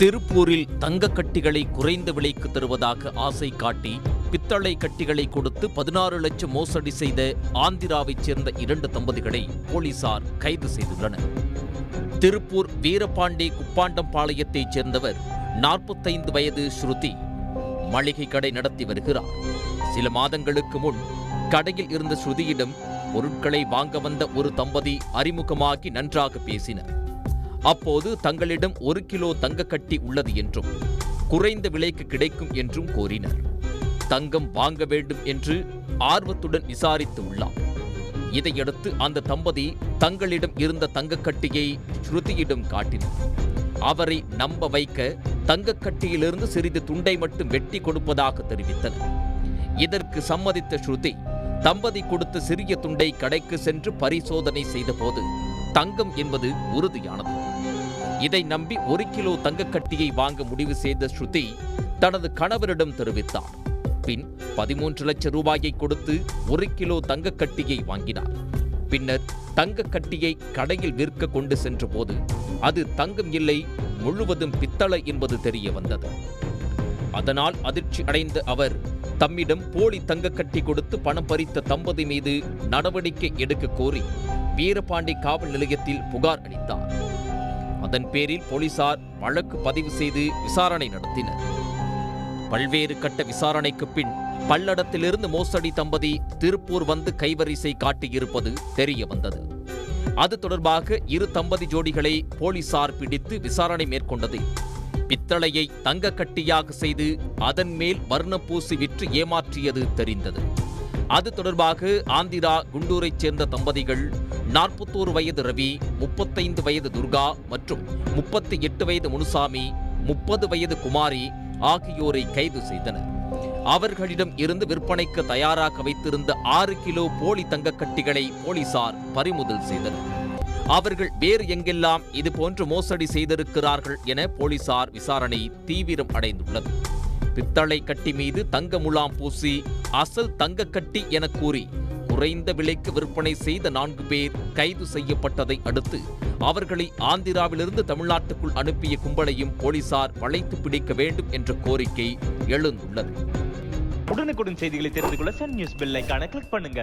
திருப்பூரில் தங்க கட்டிகளை குறைந்த விலைக்கு தருவதாக ஆசை காட்டி பித்தளை கட்டிகளை கொடுத்து 16 லட்சம் மோசடி செய்த ஆந்திராவைச் சேர்ந்த 2 தம்பதிகளை போலீசார் கைது செய்துள்ளனர். திருப்பூர் வீரபாண்டி குப்பாண்டம்பாளையத்தைச் சேர்ந்தவர் 45 வயது ஸ்ருதி மளிகை கடை நடத்தி வருகிறார். சில மாதங்களுக்கு முன் கடையில் இருந்த ஸ்ருதியிடம் பொருட்களை வாங்க வந்த ஒரு தம்பதி அறிமுகமாகி நன்றாக பேசினர். அப்போது தங்களிடம் 1 கிலோ தங்க கட்டி உள்ளது என்றும் குறைந்த விலைக்கு கிடைக்கும் என்றும் கோரினர். தங்கம் வாங்க வேண்டும் என்று ஆர்வத்துடன் விசாரித்து உள்ளார். இதையடுத்து அந்த தம்பதி தங்களிடம் இருந்த தங்கக்கட்டியை ஸ்ருதியிடம் காட்டினர். அவரை நம்ப வைக்க தங்கக்கட்டியிலிருந்து சிறிது துண்டை மட்டும் வெட்டி கொடுப்பதாக தெரிவித்தனர். இதற்கு சம்மதித்த ஸ்ருதி தம்பதி கொடுத்த சிறிய துண்டை கடைக்கு சென்று பரிசோதனை செய்தபோது தங்கம் என்பது உறுதியானது. இதை நம்பி 1 கிலோ தங்கக்கட்டியை வாங்க முடிவு செய்த ஸ்ருதி தனது கணவரிடம் தெரிவித்தார். பின் 13 லட்சம் ரூபாயை கொடுத்து 1 கிலோ தங்கக்கட்டியை வாங்கினார். பின்னர் தங்கக்கட்டியை கடையில் விற்க கொண்டு சென்ற போது அது தங்கம் இல்லை, முழுவதும் பித்தளை என்பது தெரிய வந்தது. அதனால் அதிர்ச்சி அடைந்த அவர் தம்மிடம் போலி தங்கக்கட்டி கொடுத்து பணம் பறித்த தம்பதி மீது நடவடிக்கை எடுக்க கோரி வீரபாண்டி காவல் நிலையத்தில் புகார் அளித்தார். அதன் பேரில் போலீசார் வழக்கு பதிவு செய்து விசாரணை நடத்தினர். பல்வேறு கட்ட விசாரணைக்கு பின் பல்லடத்திலிருந்து மோசடி தம்பதி திருப்பூர் வந்து கைவரிசை காட்டியிருப்பது தெரிய வந்தது. அது தொடர்பாக 2 தம்பதி ஜோடிகளை போலீசார் பிடித்து விசாரணை மேற்கொண்டதில் பித்தளையை தங்க கட்டியாக செய்து அதன் மேல் வர்ணம் பூசி விற்று ஏமாற்றியது தெரிந்தது. அது தொடர்பாக ஆந்திரா குண்டூரைச் சேர்ந்த தம்பதிகள் 41 வயது ரவி, 35 வயது துர்கா மற்றும் 38 வயது முனுசாமி, 30 வயது குமாரி ஆகியோரை கைது செய்தனர். அவர்களிடம் இருந்து விற்பனைக்கு தயாராக வைத்திருந்த 6 கிலோ போலி தங்கக்கட்டிகளை போலீசார் பறிமுதல் செய்தனர். அவர்கள் வேறு எங்கெல்லாம் இதுபோன்று மோசடி செய்திருக்கிறார்கள் என போலீசார் விசாரணை தீவிரம் அடைந்துள்ளது. பித்தளை கட்டி மீது தங்க முலாம் பூசி அசல் தங்கக்கட்டி என கூறி குறைந்த விலைக்கு விற்பனை செய்த 4 பேர் கைது செய்யப்பட்டதை அடுத்து அவர்களை ஆந்திராவிலிருந்து தமிழ்நாட்டுக்குள் அனுப்பிய கும்பலையும் போலீசார் வளைத்து பிடிக்க வேண்டும் என்ற கோரிக்கை எழுந்துள்ளது. உடனுக்குடன் செய்திகளை தெரிந்து கொள்ள சன் நியூஸ் பெல் ஐகானை கிளிக் பண்ணுங்க.